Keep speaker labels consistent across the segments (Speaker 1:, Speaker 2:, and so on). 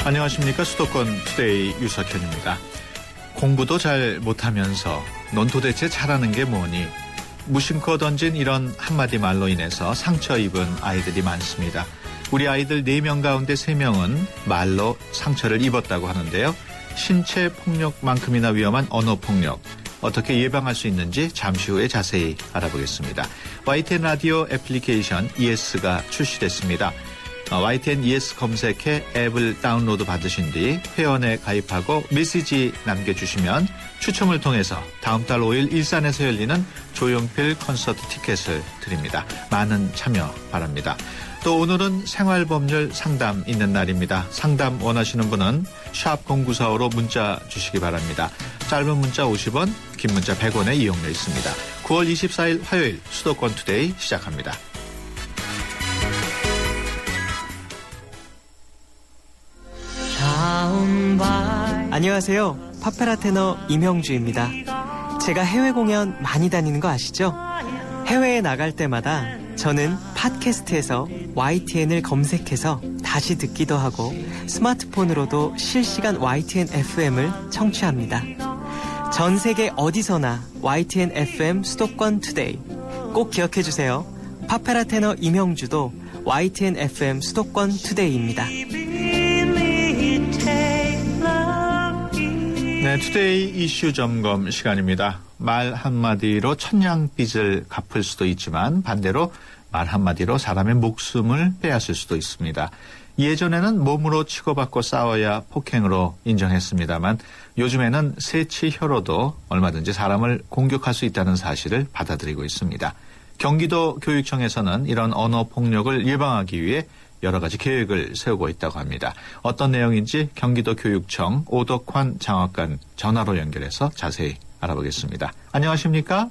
Speaker 1: 안녕하십니까. 수도권 투데이 유석현입니다. 공부도 잘 못하면서 넌 도대체 잘하는 게 뭐니? 무심코 던진 이런 한마디 말로 인해서 상처 입은 아이들이 많습니다. 우리 아이들 4명 가운데 3명은 말로 상처를 입었다고 하는데요. 신체 폭력만큼이나 위험한 언어 폭력, 어떻게 예방할 수 있는지 잠시 후에 자세히 알아보겠습니다. YTN 라디오 애플리케이션 ES가 출시됐습니다. YTN ES 검색해 앱을 다운로드 받으신 뒤 회원에 가입하고 메시지 남겨주시면 추첨을 통해서 다음 달 5일 일산에서 열리는 조용필 콘서트 티켓을 드립니다. 많은 참여 바랍니다. 또 오늘은 생활법률 상담 있는 날입니다. 상담 원하시는 분은 샵 0945로 문자 주시기 바랍니다. 짧은 문자 50원, 긴 문자 100원의 이용료 있습니다. 9월 24일 화요일 수도권 투데이 시작합니다.
Speaker 2: 안녕하세요. 파페라 테너 임형주입니다. 제가 해외 공연 많이 다니는 거 아시죠? 해외에 나갈 때마다 저는 팟캐스트에서 YTN을 검색해서 다시 듣기도 하고 스마트폰으로도 실시간 YTN FM을 청취합니다. 전 세계 어디서나 YTN FM 수도권 투데이 꼭 기억해주세요. 파페라 테너 임형주도 YTN FM 수도권 투데이입니다.
Speaker 1: 네, 투데이 이슈 점검 시간입니다. 말 한마디로 천냥빚을 갚을 수도 있지만 반대로 말 한마디로 사람의 목숨을 빼앗을 수도 있습니다. 예전에는 몸으로 치고받고 싸워야 폭행으로 인정했습니다만 요즘에는 새치혀로도 얼마든지 사람을 공격할 수 있다는 사실을 받아들이고 있습니다. 경기도 교육청에서는 이런 언어 폭력을 예방하기 위해 여러 가지 계획을 세우고 있다고 합니다. 어떤 내용인지 경기도 교육청 오덕환 장학관 전화로 연결해서 자세히 알아보겠습니다. 안녕하십니까?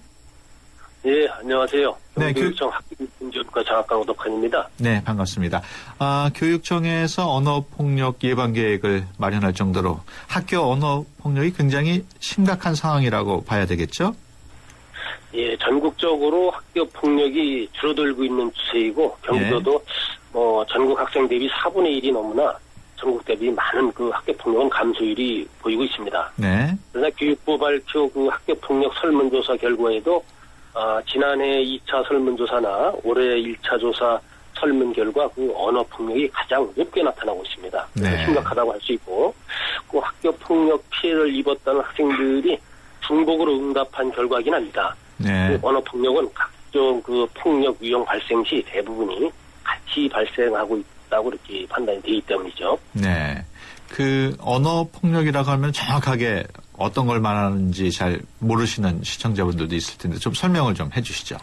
Speaker 3: 예, 안녕하세요.
Speaker 1: 네,
Speaker 3: 교육청 학교인지원과 장학관 오덕환입니다.
Speaker 1: 네, 반갑습니다. 교육청에서 언어폭력 예방 계획을 마련할 정도로 학교 언어폭력이 굉장히 심각한 상황이라고 봐야 되겠죠?
Speaker 3: 예, 전국적으로 학교 폭력이 줄어들고 있는 추세이고 경기도도 전국 학생 대비 4분의 1이 넘으나 전국 대비 많은 그 학교 폭력은 감소율이 보이고 있습니다.
Speaker 1: 네.
Speaker 3: 그러나 교육부 발표 그 학교 폭력 설문조사 결과에도 지난해 2차 설문조사나 올해 1차 조사 설문 결과 그 언어 폭력이 가장 높게 나타나고 있습니다.
Speaker 1: 네.
Speaker 3: 심각하다고 할 수 있고 그 학교 폭력 피해를 입었다는 학생들이 중복으로 응답한 결과이긴 합니다.
Speaker 1: 네.
Speaker 3: 그 언어 폭력은 각종 그 폭력 유형 발생 시 대부분이 같이 발생하고 있다고 이렇게 판단이 되기 때문이죠.
Speaker 1: 네. 그 언어 폭력이라고 하면 정확하게 어떤 걸 말하는지 잘 모르시는 시청자분들도 있을 텐데 좀 설명을 좀 해주시죠.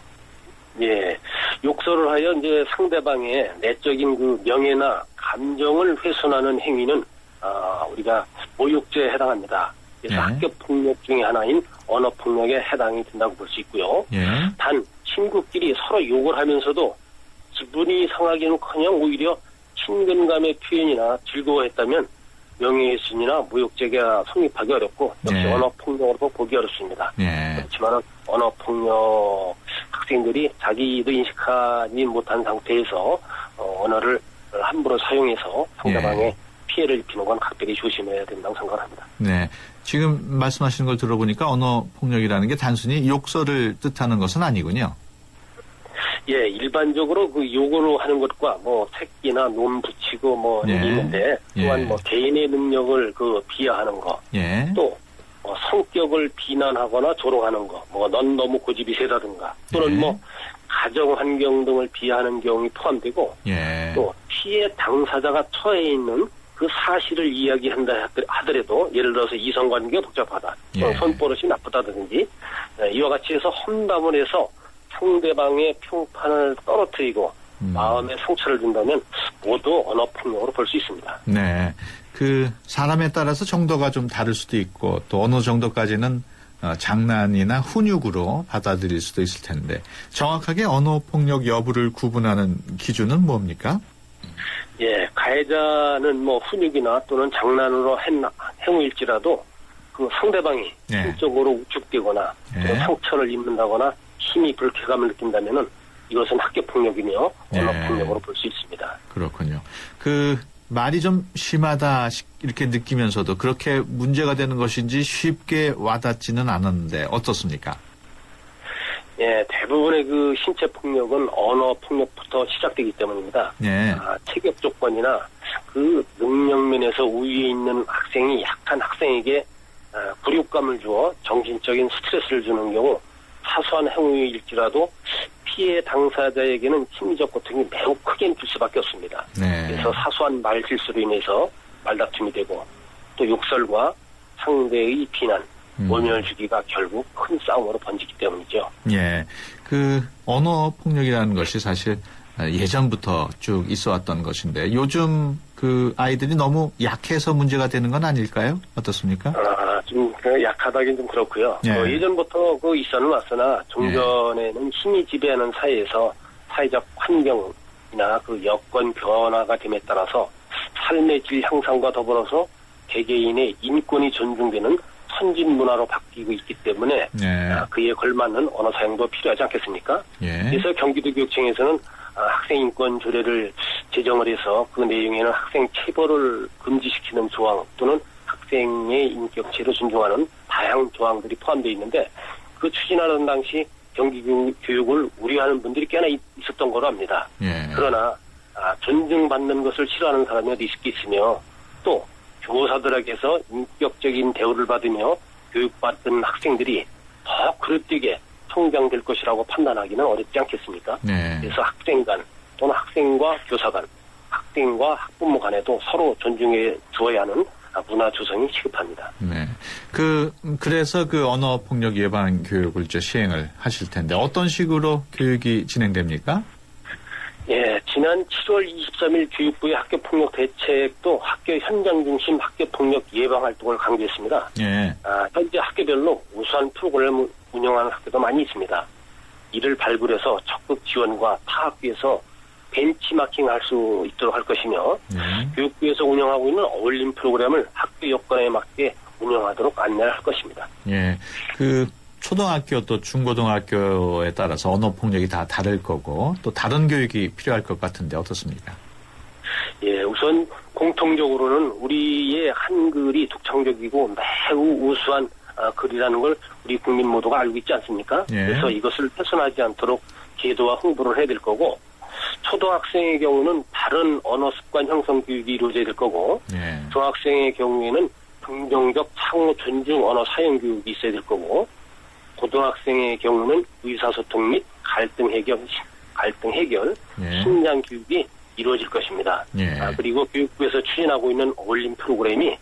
Speaker 3: 예, 욕설을 하여 이제 상대방의 내적인 그 명예나 감정을 훼손하는 행위는 우리가 모욕죄에 해당합니다. 그래서
Speaker 1: 예.
Speaker 3: 학교 폭력 중에 하나인 언어 폭력에 해당이 된다고 볼 수 있고요.
Speaker 1: 예.
Speaker 3: 단 친구끼리 서로 욕을 하면서도 기분이 상하기는커녕 오히려 친근감의 표현이나 즐거워했다면 명예훼손이나 모욕죄가 성립하기 어렵고 역시
Speaker 1: 네.
Speaker 3: 언어폭력으로 보기 어렵습니다.
Speaker 1: 네.
Speaker 3: 그렇지만 언어폭력 학생들이 자기도 인식하지 못한 상태에서 언어를 함부로 사용해서 상대방의 피해를 입히는 건 각별히 조심해야 된다고 생각합니다.
Speaker 1: 네. 지금 말씀하시는 걸 들어보니까 언어 폭력이라는 게 단순히 욕설을 뜻하는 것은 아니군요.
Speaker 3: 예, 일반적으로 그 욕으로 하는 것과 새끼나 놈 붙이고 있는데 또한 개인의 능력을 그 비하하는 거, 또 성격을 비난하거나 조롱하는 거, 넌 너무 고집이 세다든가 또는 가정 환경 등을 비하하는 경우가 포함되고 또 피해 당사자가 처해 있는 그 사실을 이야기한다 하더라도 예를 들어서 이성관계가 복잡하다, 손버릇이 나쁘다든지 이와 같이 해서 험담을 해서 상대방의 평판을 떨어뜨리고 마음에 상처를 준다면 모두 언어폭력으로 볼 수 있습니다.
Speaker 1: 네. 그 사람에 따라서 정도가 좀 다를 수도 있고 또 어느 정도까지는 장난이나 훈육으로 받아들일 수도 있을 텐데 정확하게 언어폭력 여부를 구분하는 기준은 뭡니까?
Speaker 3: 예, 가해자는 훈육이나 또는 장난으로 행위일지라도 그 상대방이 심적으로 우축되거나 상처를 입는다거나 힘이 불쾌감을 느낀다면은 이것은 학교 폭력이며 언어 폭력으로 볼 수 있습니다.
Speaker 1: 그렇군요. 그 말이 좀 심하다 이렇게 느끼면서도 그렇게 문제가 되는 것인지 쉽게 와닿지는 않았는데 어떻습니까?
Speaker 3: 예, 대부분의 그 신체 폭력은 언어 폭력부터 시작되기 때문입니다.
Speaker 1: 예.
Speaker 3: 체격 조건이나 그 능력면에서 우위에 있는 학생이 약한 학생에게 굴욕감을 주어 정신적인 스트레스를 주는 경우 사소한 행위일지라도 피해 당사자에게는 심리적 고통이 매우 크게 줄 수밖에 없습니다.
Speaker 1: 네.
Speaker 3: 그래서 사소한 말 실수로 인해서 말다툼이 되고 또 욕설과 상대의 비난, 모멸주기가 결국 큰 싸움으로 번지기 때문이죠.
Speaker 1: 예. 그 언어 폭력이라는 것이 사실 예전부터 쭉 있어 왔던 것인데 요즘 그 아이들이 너무 약해서 문제가 되는 건 아닐까요? 어떻습니까?
Speaker 3: 좀 약하다긴 좀 그렇고요.
Speaker 1: 예.
Speaker 3: 예전부터 있어는 왔으나 종전에는 힘이 지배하는 사회에서 사회적 환경이나 그 여건 변화가 됨에 따라서 삶의 질 향상과 더불어서 개개인의 인권이 존중되는 선진 문화로 바뀌고 있기 때문에 그에 걸맞는 언어 사용도 필요하지 않겠습니까?
Speaker 1: 예.
Speaker 3: 그래서 경기도교육청에서는 학생 인권 조례를 제정을 해서 그 내용에는 학생 체벌을 금지시키는 조항 또는 학생의 인격체를 존중하는 다양한 조항들이 포함되어 있는데 그 추진하는 당시 경기교육을 우려하는 분들이 꽤나 있었던 거로 압니다.
Speaker 1: 예.
Speaker 3: 그러나 존중받는 것을 싫어하는 사람이 어디 있겠으며 또 교사들에게서 인격적인 대우를 받으며 교육받은 학생들이 더 그릇되게 성장될 것이라고 판단하기는 어렵지 않겠습니까?
Speaker 1: 네.
Speaker 3: 그래서 학생 간 또는 학생과 교사 간, 학생과 학부모 간에도 서로 존중해 주어야 하는 문화 조성이 시급합니다.
Speaker 1: 네. 그래서 그 언어 폭력 예방 교육을 이제 시행을 하실 텐데 어떤 식으로 교육이 진행됩니까?
Speaker 3: 예, 지난 7월 23일 교육부의 학교폭력 대책도 학교 현장 중심 학교폭력 예방 활동을 강조했습니다.
Speaker 1: 예.
Speaker 3: 현재 학교별로 우수한 프로그램을 운영하는 학교도 많이 있습니다. 이를 발굴해서 적극 지원과 타 학교에서 벤치마킹할 수 있도록 할 것이며 교육부에서 운영하고 있는 어울림 프로그램을 학교 여건에 맞게 운영하도록 안내를 할 것입니다.
Speaker 1: 예. 그 초등학교 또 중고등학교에 따라서 언어 폭력이 다 다를 거고 또 다른 교육이 필요할 것 같은데 어떻습니까?
Speaker 3: 예, 우선 공통적으로는 우리의 한글이 독창적이고 매우 우수한 글이라는 걸 우리 국민 모두가 알고 있지 않습니까?
Speaker 1: 예.
Speaker 3: 그래서 이것을 훼손하지 않도록 계도와 홍보를 해야 될 거고 초등학생의 경우는 다른 언어 습관 형성 교육이 이루어져야 될 거고
Speaker 1: 예.
Speaker 3: 중학생의 경우에는 긍정적 상호 존중 언어 사용 교육이 있어야 될 거고 고등학생의 경우는 의사소통 및 갈등 해결
Speaker 1: 예.
Speaker 3: 식량 교육이 이루어질 것입니다.
Speaker 1: 예.
Speaker 3: 그리고 교육부에서 추진하고 있는 어울림 프로그램이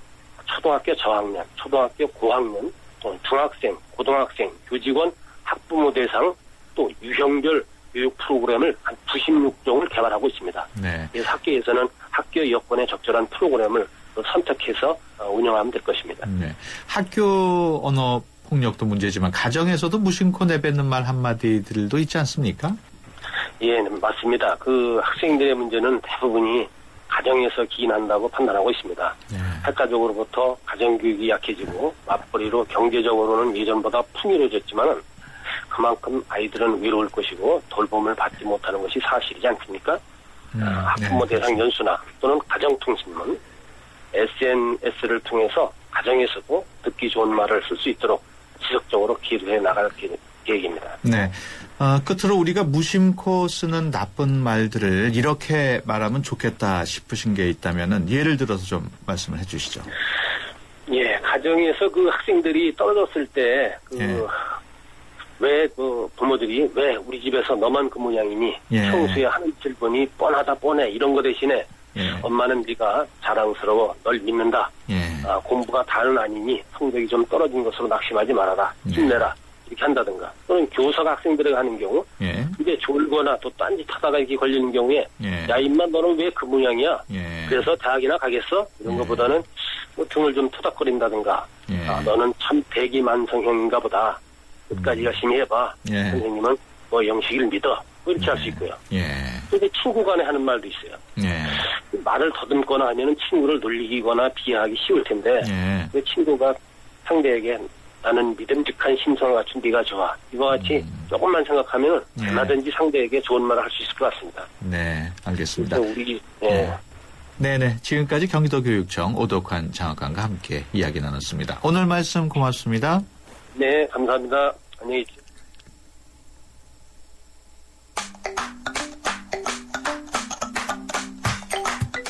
Speaker 3: 초등학교 저학년, 초등학교 고학년, 또 중학생, 고등학생, 교직원, 학부모 대상 또 유형별 교육 프로그램을 한 96종을 개발하고 있습니다.
Speaker 1: 네.
Speaker 3: 그래서 학교에서는 학교 여건에 적절한 프로그램을 선택해서 운영하면 될 것입니다.
Speaker 1: 네. 학교 언어 폭력도 문제지만 가정에서도 무심코 내뱉는 말 한마디들도 있지 않습니까?
Speaker 3: 예, 맞습니다. 그 학생들의 문제는 대부분이 가정에서 기인한다고 판단하고 있습니다.
Speaker 1: 네.
Speaker 3: 학가적으로부터 가정교육이 약해지고 맞벌이로 경제적으로는 예전보다 풍요로워졌지만 그만큼 아이들은 외로울 것이고 돌봄을 받지 못하는 것이 사실이지 않습니까? 학부모
Speaker 1: 네,
Speaker 3: 대상 연수나 또는 가정통신문, SNS를 통해서 가정에서도 듣기 좋은 말을 쓸 수 있도록 지속적으로 기도해 나갈 계획입니다.
Speaker 1: 네. 끝으로 우리가 무심코 쓰는 나쁜 말들을 이렇게 말하면 좋겠다 싶으신 게 있다면은 예를 들어서 좀 말씀을 해 주시죠.
Speaker 3: 예, 가정에서 그 학생들이 떨어졌을 때, 왜 그 부모들이 왜 우리 집에서 너만 그 모양이니 평소에 하는 짓을 보니 뻔하다 뻔해 이런 거 대신에 엄마는 네가 자랑스러워 널 믿는다. 공부가 다는 아니니 성적이 좀 떨어진 것으로 낙심하지 말아라. 힘내라. 이렇게 한다든가 또는 교사가 학생들에게 하는 경우 이제 졸거나 또 딴짓하다가 이렇게 걸리는 경우에 야 임마 너는 왜 그 모양이야 그래서 대학이나 가겠어 이런 것보다는 뭐 등을 좀 토닥거린다든가 너는 참 대기만성형인가 보다 끝까지 열심히 해봐 선생님은 뭐 영식이를 믿어 뭐 이렇게 할 수 있고요. 근데 친구 간에 하는 말도 있어요. 말을 더듬거나 하면은 친구를 놀리거나 비하하기 쉬울 텐데 그 친구가 상대에게 나는 믿음직한 심성을 갖춘 네가 좋아. 이와 같이 조금만 생각하면 얼마든지 상대에게 좋은 말을 할 수 있을 것 같습니다.
Speaker 1: 네, 알겠습니다.
Speaker 3: 우리
Speaker 1: 네네. 지금까지 경기도교육청 오덕환 장학관과 함께 이야기 나눴습니다. 오늘 말씀 고맙습니다.
Speaker 3: 네, 감사합니다. 안녕히 계십시오.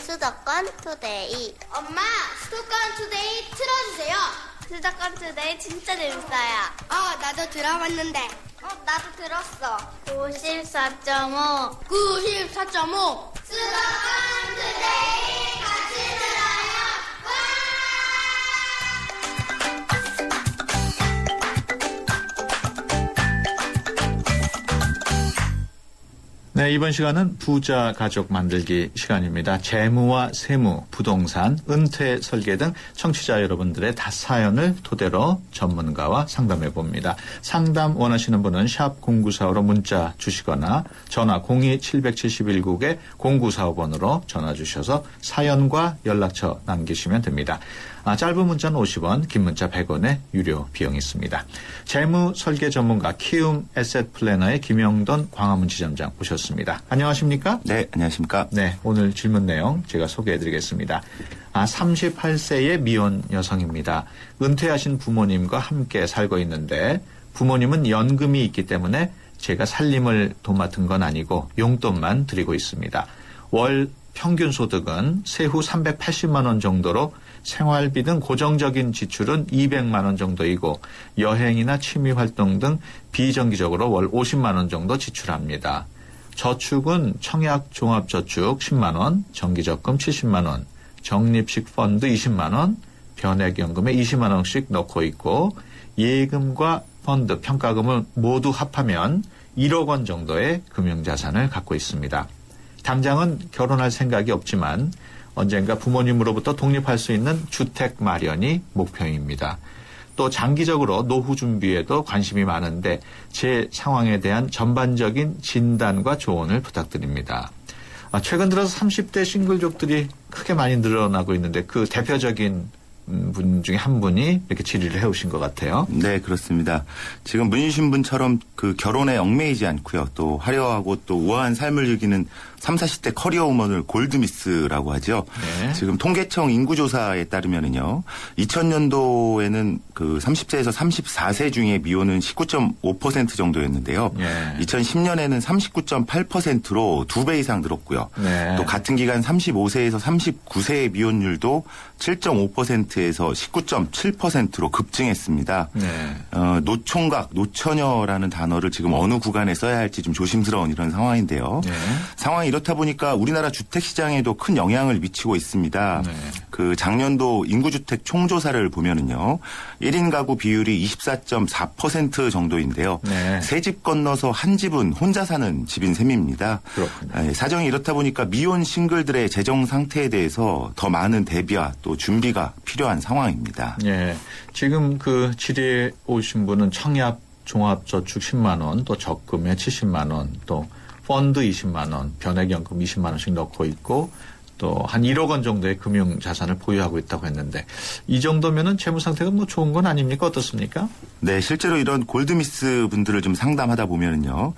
Speaker 4: 수도권 투데이. 엄마, 수도권 투데이 틀어주세요. 수도권 투데이 진짜 재밌어요. 나도 들어봤는데. 나도 들었어. 94.5. 94.5. 수도권 투데이 같이 들어요.
Speaker 1: 네, 이번 시간은 부자 가족 만들기 시간입니다. 재무와 세무, 부동산, 은퇴 설계 등 청취자 여러분들의 사연을 토대로 전문가와 상담해 봅니다. 상담 원하시는 분은 샵 0945로 문자 주시거나 전화 02-771국에 0945번으로 전화 주셔서 사연과 연락처 남기시면 됩니다. 짧은 문자는 50원, 긴 문자 100원의 유료 비용이 있습니다. 재무 설계 전문가 키움 에셋 플래너의 김영돈 광화문 지점장 모셨습니다. 안녕하십니까?
Speaker 5: 네, 안녕하십니까?
Speaker 1: 네, 오늘 질문 내용 제가 소개해드리겠습니다. 38세의 미혼 여성입니다. 은퇴하신 부모님과 함께 살고 있는데 부모님은 연금이 있기 때문에 제가 살림을 도맡은 건 아니고 용돈만 드리고 있습니다. 월 평균 소득은 세후 380만 원 정도로 생활비 등 고정적인 지출은 200만 원 정도이고 여행이나 취미활동 등 비정기적으로 월 50만 원 정도 지출합니다. 저축은 청약 종합저축 10만 원, 정기적금 70만 원, 적립식 펀드 20만 원, 변액연금에 20만 원씩 넣고 있고 예금과 펀드, 평가금을 모두 합하면 1억 원 정도의 금융자산을 갖고 있습니다. 당장은 결혼할 생각이 없지만 언젠가 부모님으로부터 독립할 수 있는 주택 마련이 목표입니다. 또 장기적으로 노후 준비에도 관심이 많은데 제 상황에 대한 전반적인 진단과 조언을 부탁드립니다. 최근 들어서 30대 싱글족들이 크게 많이 늘어나고 있는데 그 대표적인 분 중에 한 분이 이렇게 질의를 해오신 것 같아요.
Speaker 5: 네, 그렇습니다. 지금 문의주신 분처럼 그 결혼에 얽매이지 않고요. 또 화려하고 또 우아한 삶을 즐기는 30, 40대 커리어 우먼을 골드미스라고 하죠.
Speaker 1: 네.
Speaker 5: 지금 통계청 인구조사에 따르면은요. 2000년도에는 그 30세에서 34세 중에 미혼은 19.5% 정도였는데요.
Speaker 1: 네.
Speaker 5: 2010년에는 39.8%로 2배 이상 늘었고요.
Speaker 1: 네.
Speaker 5: 또 같은 기간 35세에서 39세의 미혼율도 7.5%에서 19.7%로 급증했습니다.
Speaker 1: 네.
Speaker 5: 노총각, 노처녀라는 단어를 지금 어느 구간에 써야 할지 좀 조심스러운 이런 상황인데요.
Speaker 1: 네.
Speaker 5: 상황이 이렇다 보니까 우리나라 주택시장에도 큰 영향을 미치고 있습니다.
Speaker 1: 네.
Speaker 5: 그 작년도 인구주택 총조사를 보면은요. 1인 가구 비율이 24.4% 정도인데요.
Speaker 1: 네.
Speaker 5: 세 집 건너서 한 집은 혼자 사는 집인 셈입니다.
Speaker 1: 그렇군요.
Speaker 5: 사정이 이렇다 보니까 미혼 싱글들의 재정 상태에 대해서 더 많은 대비와 또 준비가 필요한 상황입니다.
Speaker 1: 예. 지금 그 질의에 오신 분은 청약 종합저축 10만 원, 또 적금에 70만 원, 또 펀드 20만 원, 변액연금 20만 원씩 넣고 있고 또 한 1억 원 정도의 금융 자산을 보유하고 있다고 했는데 이 정도면은 재무 상태가 뭐 좋은 건 아닙니까? 어떻습니까?
Speaker 5: 네, 실제로 이런 골드미스 분들을 좀 상담하다 보면은요,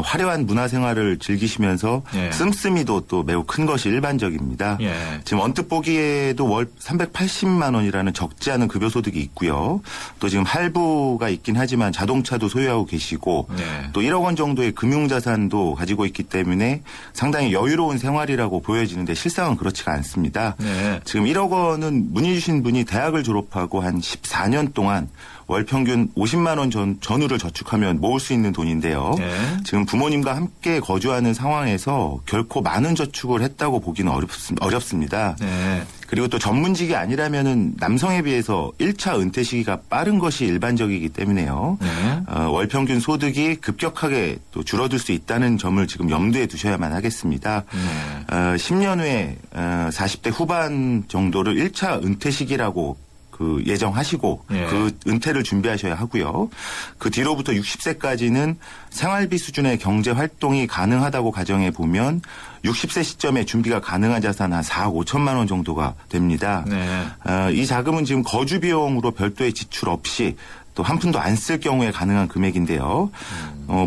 Speaker 5: 화려한 문화생활을 즐기시면서
Speaker 1: 예.
Speaker 5: 씀씀이도 또 매우 큰 것이 일반적입니다.
Speaker 1: 예.
Speaker 5: 지금 언뜻 보기에도 월 380만 원이라는 적지 않은 급여소득이 있고요. 또 지금 할부가 있긴 하지만 자동차도 소유하고 계시고
Speaker 1: 예.
Speaker 5: 또 1억 원 정도의 금융자산도 가지고 있기 때문에 상당히 여유로운 생활이라고 보여지는데 실상은 그렇지가 않습니다.
Speaker 1: 네.
Speaker 5: 지금 1억 원은 문의 주신 분이 대학을 졸업하고 한 14년 동안 월 평균 50만 원 전후를 저축하면 모을 수 있는 돈인데요.
Speaker 1: 네.
Speaker 5: 지금 부모님과 함께 거주하는 상황에서 결코 많은 저축을 했다고 보기는 어렵습니다.
Speaker 1: 네.
Speaker 5: 그리고 또 전문직이 아니라면은 남성에 비해서 1차 은퇴 시기가 빠른 것이 일반적이기 때문에요.
Speaker 1: 네.
Speaker 5: 월 평균 소득이 급격하게 또 줄어들 수 있다는 점을 지금 염두에 두셔야만 하겠습니다.
Speaker 1: 네.
Speaker 5: 10년 후에 40대 후반 정도를 1차 은퇴 시기라고 그 예정하시고
Speaker 1: 예.
Speaker 5: 그 은퇴를 준비하셔야 하고요. 그 뒤로부터 60세까지는 생활비 수준의 경제 활동이 가능하다고 가정해 보면 60세 시점에 준비가 가능한 자산 한 4억 5천만 원 정도가 됩니다.
Speaker 1: 네.
Speaker 5: 이 자금은 지금 거주 비용으로 별도의 지출 없이 또 한 푼도 안 쓸 경우에 가능한 금액인데요.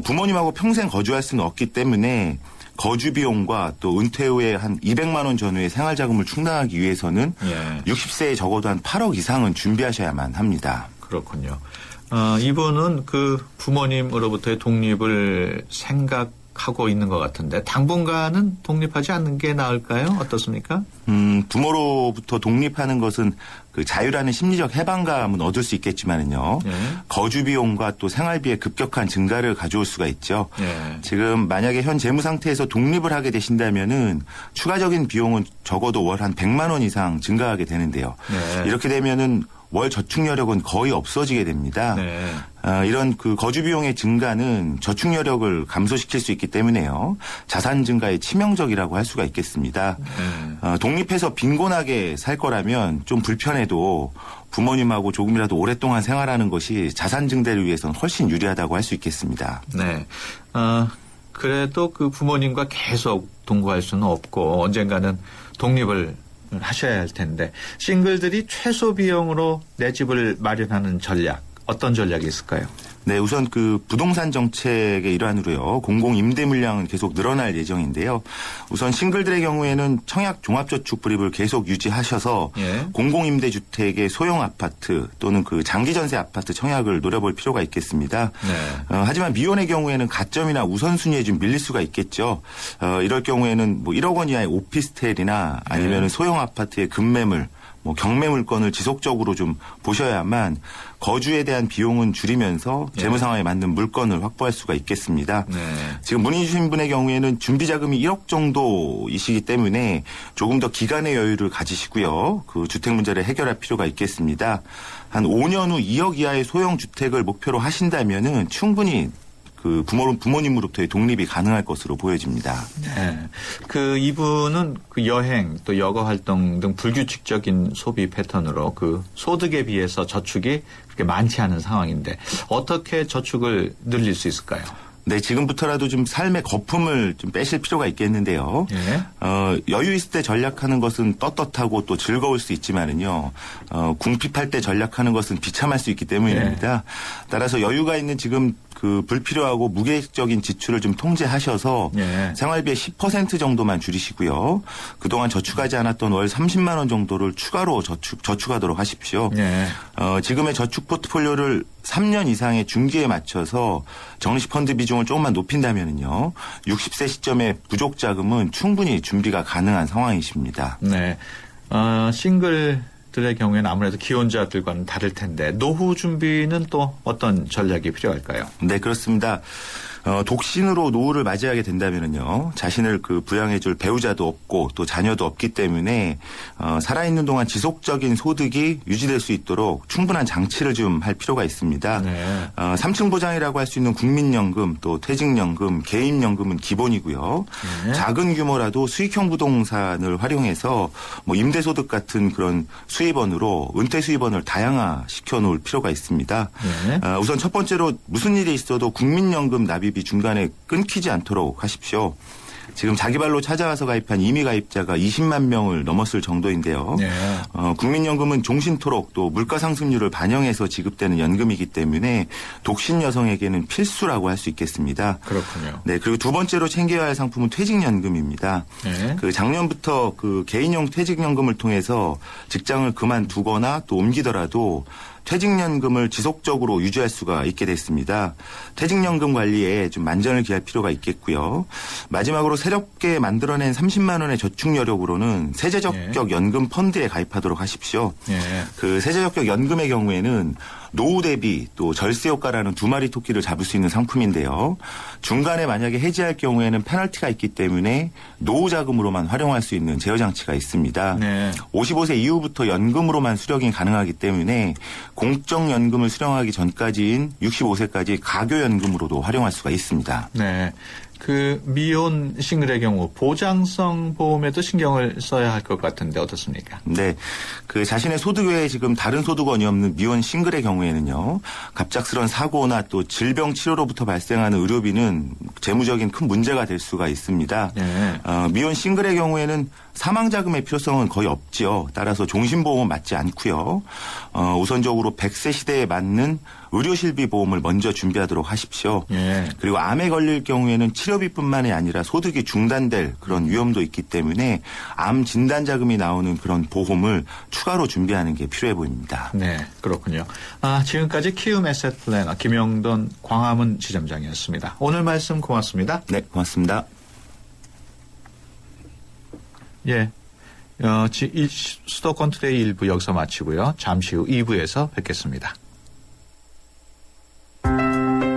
Speaker 5: 부모님하고 평생 거주할 수는 없기 때문에 거주 비용과 또 은퇴 후에 한 200만 원 전후의 생활 자금을 충당하기 위해서는
Speaker 1: 예.
Speaker 5: 60세에 적어도 한 8억 이상은 준비하셔야만 합니다.
Speaker 1: 그렇군요. 이분은 그 부모님으로부터의 독립을 생각하고 있는 것 같은데 당분간은 독립하지 않는 게 나을까요? 어떻습니까?
Speaker 5: 부모로부터 독립하는 것은 그 자유라는 심리적 해방감은 얻을 수 있겠지만은요.
Speaker 1: 예.
Speaker 5: 거주 비용과 또 생활비의 급격한 증가를 가져올 수가 있죠.
Speaker 1: 예.
Speaker 5: 지금 만약에 현 재무 상태에서 독립을 하게 되신다면은 추가적인 비용은 적어도 월 한 100만 원 이상 증가하게 되는데요.
Speaker 1: 네.
Speaker 5: 이렇게 되면은 월 저축 여력은 거의 없어지게 됩니다.
Speaker 1: 네.
Speaker 5: 이런 그 거주 비용의 증가는 저축 여력을 감소시킬 수 있기 때문에요. 자산 증가에 치명적이라고 할 수가 있겠습니다.
Speaker 1: 네.
Speaker 5: 독립해서 빈곤하게 살 거라면 좀 불편해도 부모님하고 조금이라도 오랫동안 생활하는 것이 자산 증대를 위해서는 훨씬 유리하다고 할 수 있겠습니다.
Speaker 1: 네. 그래도 그 부모님과 계속 동거할 수는 없고 언젠가는 독립을 하셔야 할 텐데 싱글들이 최소 비용으로 내 집을 마련하는 전략 어떤 전략이 있을까요?
Speaker 5: 네, 우선 그 부동산 정책의 일환으로요. 공공 임대 물량은 계속 늘어날 예정인데요. 우선 싱글들의 경우에는 청약 종합저축 불입을 계속 유지하셔서
Speaker 1: 예.
Speaker 5: 공공 임대 주택의 소형 아파트 또는 그 장기 전세 아파트 청약을 노려볼 필요가 있겠습니다.
Speaker 1: 네.
Speaker 5: 하지만 미혼의 경우에는 가점이나 우선순위에 좀 밀릴 수가 있겠죠. 이럴 경우에는 뭐 1억 원 이하의 오피스텔이나 아니면 소형 아파트의 급매물 뭐 경매 물건을 지속적으로 좀 보셔야만 거주에 대한 비용은 줄이면서
Speaker 1: 네.
Speaker 5: 재무 상황에 맞는 물건을 확보할 수가 있겠습니다.
Speaker 1: 네.
Speaker 5: 지금 문의 주신 분의 경우에는 준비 자금이 1억 정도이시기 때문에 조금 더 기간의 여유를 가지시고요. 그 주택 문제를 해결할 필요가 있겠습니다. 한 5년 후 2억 이하의 소형 주택을 목표로 하신다면은 충분히 그 부모님으로부터의 독립이 가능할 것으로 보여집니다.
Speaker 1: 네. 그 이분은 그 여행 또 여가 활동 등 불규칙적인 소비 패턴으로 그 소득에 비해서 저축이 그렇게 많지 않은 상황인데 어떻게 저축을 늘릴 수 있을까요?
Speaker 5: 네, 지금부터라도 좀 삶의 거품을 좀 빼실 필요가 있겠는데요.
Speaker 1: 예.
Speaker 5: 여유 있을 때 전략하는 것은 떳떳하고 또 즐거울 수 있지만은요, 궁핍할 때 전략하는 것은 비참할 수 있기 때문입니다. 따라서 여유가 있는 지금 그 불필요하고 무계획적인 지출을 좀 통제하셔서
Speaker 1: 예.
Speaker 5: 생활비의 10% 정도만 줄이시고요. 그동안 저축하지 않았던 월 30만 원 정도를 추가로 저축하도록 하십시오.
Speaker 1: 예.
Speaker 5: 지금의 저축 포트폴리오를 3년 이상의 중기에 맞춰서 정시펀드 비중을 조금만 높인다면요. 60세 시점에 부족 자금은 충분히 준비가 가능한 상황이십니다.
Speaker 1: 네. 싱글들의 경우에는 아무래도 기혼자들과는 다를 텐데 노후 준비는 또 어떤 전략이 필요할까요?
Speaker 5: 네, 그렇습니다. 독신으로 노후를 맞이하게 된다면요, 자신을 그 부양해줄 배우자도 없고 또 자녀도 없기 때문에 살아있는 동안 지속적인 소득이 유지될 수 있도록 충분한 장치를 좀 할 필요가 있습니다.
Speaker 1: 네.
Speaker 5: 3층 보장이라고 할 수 있는 국민연금 또 퇴직연금, 개인연금은 기본이고요.
Speaker 1: 네.
Speaker 5: 작은 규모라도 수익형 부동산을 활용해서 뭐 임대소득 같은 그런 수입원으로 은퇴 수입원을 다양화시켜 놓을 필요가 있습니다.
Speaker 1: 네.
Speaker 5: 우선 첫 번째로 무슨 일이 있어도 국민연금 납입이 중간에 끊기지 않도록 하십시오. 지금 자기 발로 찾아와서 가입한 임의 가입자가 20만 명을 넘었을 정도인데요.
Speaker 1: 네.
Speaker 5: 국민연금은 종신토록 또 물가 상승률을 반영해서 지급되는 연금이기 때문에 독신 여성에게는 필수라고 할 수 있겠습니다.
Speaker 1: 그렇군요.
Speaker 5: 네, 그리고 두 번째로 챙겨야 할 상품은 퇴직연금입니다.
Speaker 1: 네.
Speaker 5: 그 작년부터 그 개인용 퇴직연금을 통해서 직장을 그만두거나 또 옮기더라도 퇴직연금을 지속적으로 유지할 수가 있게 됐습니다. 퇴직연금 관리에 좀 만전을 기할 필요가 있겠고요. 마지막으로 새롭게 만들어낸 30만 원의 저축 여력으로는 세제적격 연금 펀드에 가입하도록 하십시오.
Speaker 1: 예.
Speaker 5: 그 세제적격 연금의 경우에는 노후 대비 또 절세 효과라는 두 마리 토끼를 잡을 수 있는 상품인데요. 중간에 만약에 해지할 경우에는 페널티가 있기 때문에 노후 자금으로만 활용할 수 있는 제어 장치가 있습니다.
Speaker 1: 네.
Speaker 5: 55세 이후부터 연금으로만 수령이 가능하기 때문에 공적연금을 수령하기 전까지인 65세까지 가교연금으로도 활용할 수가 있습니다.
Speaker 1: 네. 그 미혼 싱글의 경우 보장성 보험에도 신경을 써야 할 것 같은데 어떻습니까?
Speaker 5: 네. 그 자신의 소득 외에 지금 다른 소득원이 없는 미혼 싱글의 경우에는요. 갑작스런 사고나 또 질병 치료로부터 발생하는 의료비는 재무적인 큰 문제가 될 수가 있습니다.
Speaker 1: 네.
Speaker 5: 미혼 싱글의 경우에는 사망자금의 필요성은 거의 없지요. 따라서 종신보험은 맞지 않고요. 우선적으로 100세 시대에 맞는 의료실비 보험을 먼저 준비하도록 하십시오.
Speaker 1: 예.
Speaker 5: 그리고 암에 걸릴 경우에는 치료비뿐만이 아니라 소득이 중단될 그런 위험도 있기 때문에 암 진단 자금이 나오는 그런 보험을 추가로 준비하는 게 필요해 보입니다.
Speaker 1: 네, 그렇군요. 지금까지 키움 에셋 플래너 김영돈 광화문 지점장이었습니다. 오늘 말씀 고맙습니다.
Speaker 5: 네, 고맙습니다.
Speaker 1: 예. 수도권 투데이 1부 여기서 마치고요. 잠시 후 2부에서 뵙겠습니다.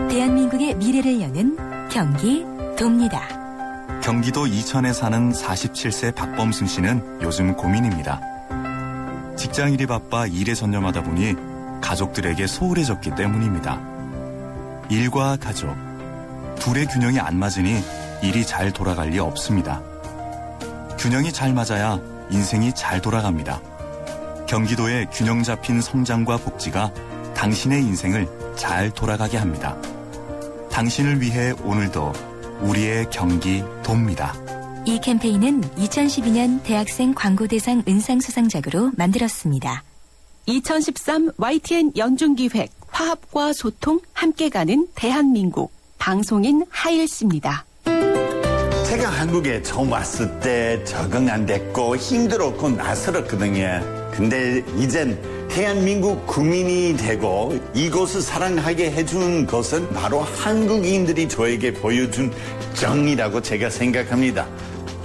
Speaker 6: 대한민국의 미래를 여는 경기 돕니다.
Speaker 7: 경기도 이천에 사는 47세 박범순 씨는 요즘 고민입니다. 직장일이 바빠 일에 전념하다 보니 가족들에게 소홀해졌기 때문입니다. 일과 가족, 둘의 균형이 안 맞으니 일이 잘 돌아갈 리 없습니다. 균형이 잘 맞아야 인생이 잘 돌아갑니다. 경기도의 균형 잡힌 성장과 복지가 당신의 인생을 잘 돌아가게 합니다. 당신을 위해 오늘도 우리의 경기 돕니다.
Speaker 6: 이 캠페인은 2012년 대학생 광고대상 은상수상작으로 만들었습니다.
Speaker 8: 2013 YTN 연중기획 화합과 소통 함께 가는 대한민국 방송인 하일씨입니다.
Speaker 9: 제가 한국에 처음 왔을 때 적응 안 됐고 힘들었고 낯설었거든요. 근데 이젠 대한민국 국민이 되고 이곳을 사랑하게 해준 것은 바로 한국인들이 저에게 보여준 정이라고 제가 생각합니다.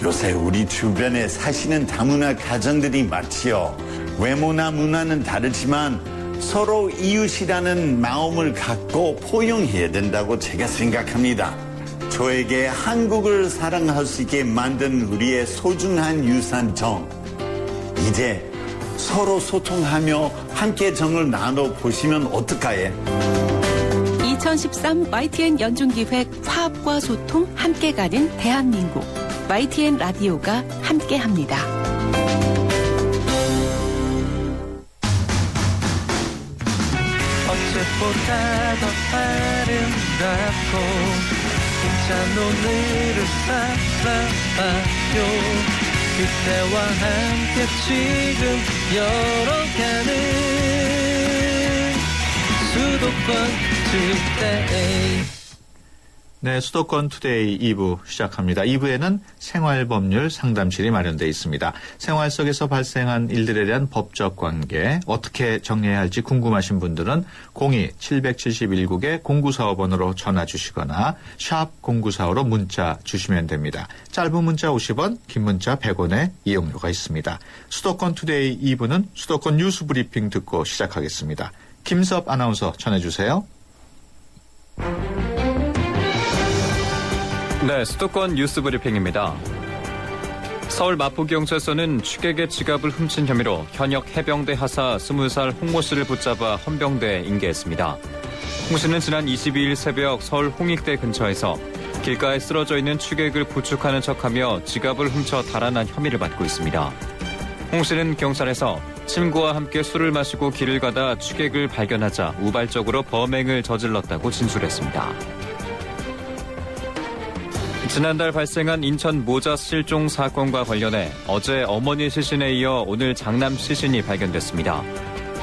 Speaker 9: 요새 우리 주변에 사시는 다문화 가정들이 많지요. 외모나 문화는 다르지만 서로 이웃이라는 마음을 갖고 포용해야 된다고 제가 생각합니다. 저에게 한국을 사랑할 수 있게 만든 우리의 소중한 유산 정. 이제 서로 소통하며 함께 정을 나눠보시면 어떨까요?
Speaker 8: 2013 YTN 연중기획 화합과 소통 함께 가는 대한민국 YTN 라디오가 함께합니다.
Speaker 2: 어제보다 더 아름답고 힘찬 오늘을 살아봐요. 그때와 함께 지금 열어가는 수도권 투데이. 네, 수도권 투데이 2부 시작합니다. 2부에는 생활법률 상담실이 마련되어 있습니다. 생활 속에서 발생한 일들에 대한 법적 관계, 어떻게 정리해야 할지 궁금하신 분들은 02-771국에 0945번으로 전화 주시거나 샵 0945로 문자 주시면 됩니다. 짧은 문자 50원, 긴 문자 100원의 이용료가 있습니다. 수도권 투데이 2부는 수도권 뉴스 브리핑 듣고 시작하겠습니다. 김섭 아나운서 전해주세요.
Speaker 10: 네, 수도권 뉴스 브리핑입니다. 서울 마포경찰서는 취객의 지갑을 훔친 혐의로 현역 해병대 하사 20살 홍모 씨를 붙잡아 헌병대에 인계했습니다. 홍 씨는 지난 22일 새벽 서울 홍익대 근처에서 길가에 쓰러져 있는 취객을 부축하는 척하며 지갑을 훔쳐 달아난 혐의를 받고 있습니다. 홍 씨는 경찰에서 친구와 함께 술을 마시고 길을 가다 취객을 발견하자 우발적으로 범행을 저질렀다고 진술했습니다. 지난달 발생한 인천 모자 실종 사건과 관련해 어제 어머니 시신에 이어 오늘 장남 시신이 발견됐습니다.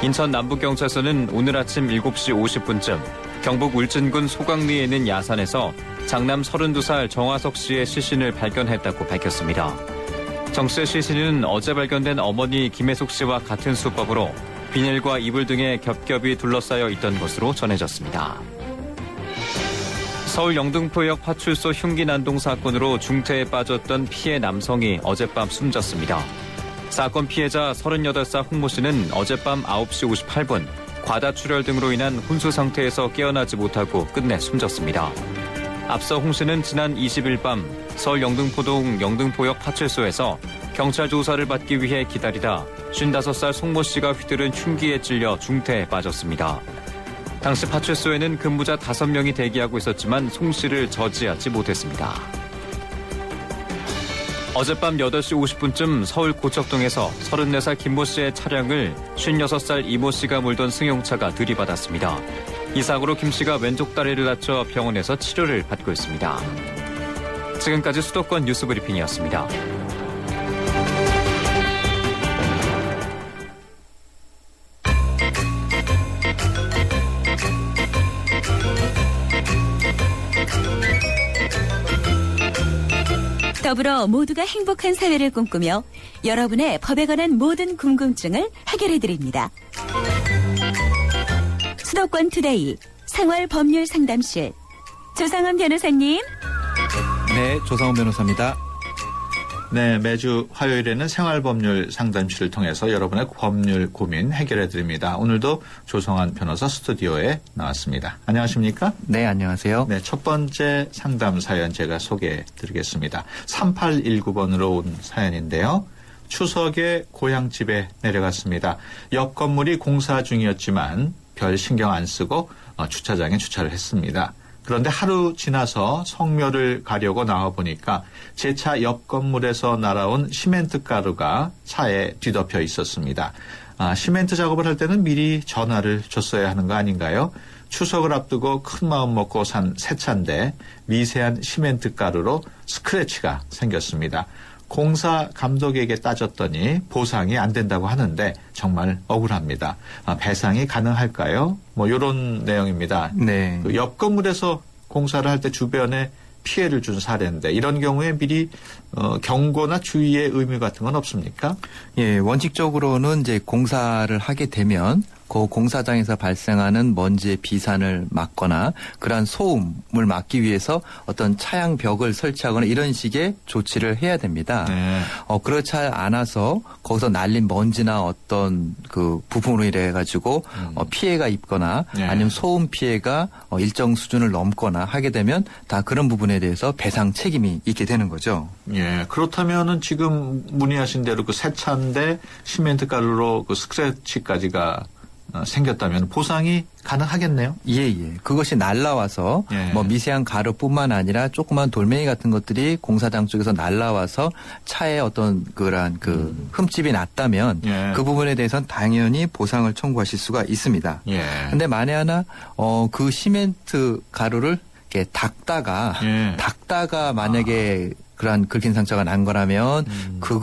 Speaker 10: 인천 남부경찰서는 오늘 아침 7시 50분쯤 경북 울진군 소강리에 있는 야산에서 장남 32살 정화석 씨의 시신을 발견했다고 밝혔습니다. 정 씨의 시신은 어제 발견된 어머니 김혜숙 씨와 같은 수법으로 비닐과 이불 등에 겹겹이 둘러싸여 있던 것으로 전해졌습니다. 서울 영등포역 파출소 흉기 난동 사건으로 중태에 빠졌던 피해 남성이 어젯밤 숨졌습니다. 사건 피해자 38살 홍모 씨는 어젯밤 9시 58분 과다출혈 등으로 인한 혼수 상태에서 깨어나지 못하고 끝내 숨졌습니다. 앞서 홍 씨는 지난 20일 밤 서울 영등포동 영등포역 파출소에서 경찰 조사를 받기 위해 기다리다 55살 송모 씨가 휘두른 흉기에 찔려 중태에 빠졌습니다. 당시 파출소에는 근무자 5명이 대기하고 있었지만 송 씨를 저지하지 못했습니다. 어젯밤 8시 50분쯤 서울 고척동에서 34살 김모 씨의 차량을 56살 이모 씨가 몰던 승용차가 들이받았습니다. 이 사고로 김 씨가 왼쪽 다리를 다쳐 병원에서 치료를 받고 있습니다. 지금까지 수도권 뉴스 브리핑이었습니다.
Speaker 6: 더불어 모두가 행복한 사회를 꿈꾸며 여러분의 법에 관한 모든 궁금증을 해결해드립니다. 수도권 투데이 생활법률상담실 조상원 변호사님.
Speaker 11: 네, 조상원 변호사입니다.
Speaker 1: 네, 매주 화요일에는 생활법률 상담실을 통해서 여러분의 법률 고민 해결해 드립니다. 오늘도 조성환 변호사 스튜디오에 나왔습니다. 안녕하십니까?
Speaker 11: 네, 안녕하세요.
Speaker 1: 네, 첫 번째 상담 사연 제가 소개해 드리겠습니다. 3819번으로 온 사연인데요. 추석에 고향집에 내려갔습니다. 옆 건물이 공사 중이었지만 별 신경 안 쓰고 주차장에 주차를 했습니다. 그런데 하루 지나서 성묘를 가려고 나와보니까 제 차 옆 건물에서 날아온 시멘트 가루가 차에 뒤덮여 있었습니다. 시멘트 작업을 할 때는 미리 전화를 줬어야 하는 거 아닌가요? 추석을 앞두고 큰 마음 먹고 산 새 차인데 미세한 시멘트 가루로 스크래치가 생겼습니다. 공사 감독에게 따졌더니 보상이 안 된다고 하는데 정말 억울합니다. 배상이 가능할까요? 뭐 이런 내용입니다.
Speaker 11: 네.
Speaker 1: 그 옆 건물에서 공사를 할 때 주변에 피해를 준 사례인데 이런 경우에 미리 경고나 주의의 의무 같은 건 없습니까?
Speaker 11: 예, 원칙적으로는 이제 공사를 하게 되면 그 공사장에서 발생하는 먼지의 비산을 막거나 그러한 소음을 막기 위해서 어떤 차양 벽을 설치하거나 이런 식의 조치를 해야 됩니다.
Speaker 1: 네.
Speaker 11: 그렇지 않아서 거기서 날린 먼지나 어떤 그 부분으로 인해 가지고 피해가 입거나
Speaker 1: 네.
Speaker 11: 아니면 소음 피해가 일정 수준을 넘거나 하게 되면 다 그런 부분에 대해서 배상 책임이 있게 되는 거죠.
Speaker 1: 예, 그렇다면은 지금 문의하신 대로 그 새 차인데 시멘트 가루로 그 스크래치까지가 생겼다면 보상이 가능하겠네요?
Speaker 11: 예. 그것이 날라와서
Speaker 1: 예.
Speaker 11: 뭐 미세한 가루뿐만 아니라 조그만 돌멩이 같은 것들이 공사장 쪽에서 날라와서 차에 어떤 그러한 그 흠집이 났다면
Speaker 1: 예.
Speaker 11: 그 부분에 대해서는 당연히 보상을 청구하실 수가 있습니다.
Speaker 1: 예.
Speaker 11: 근데 만에 하나 그 시멘트 가루를 이렇게 닦다가 만약에 그러한 긁힌 상처가 난 거라면 그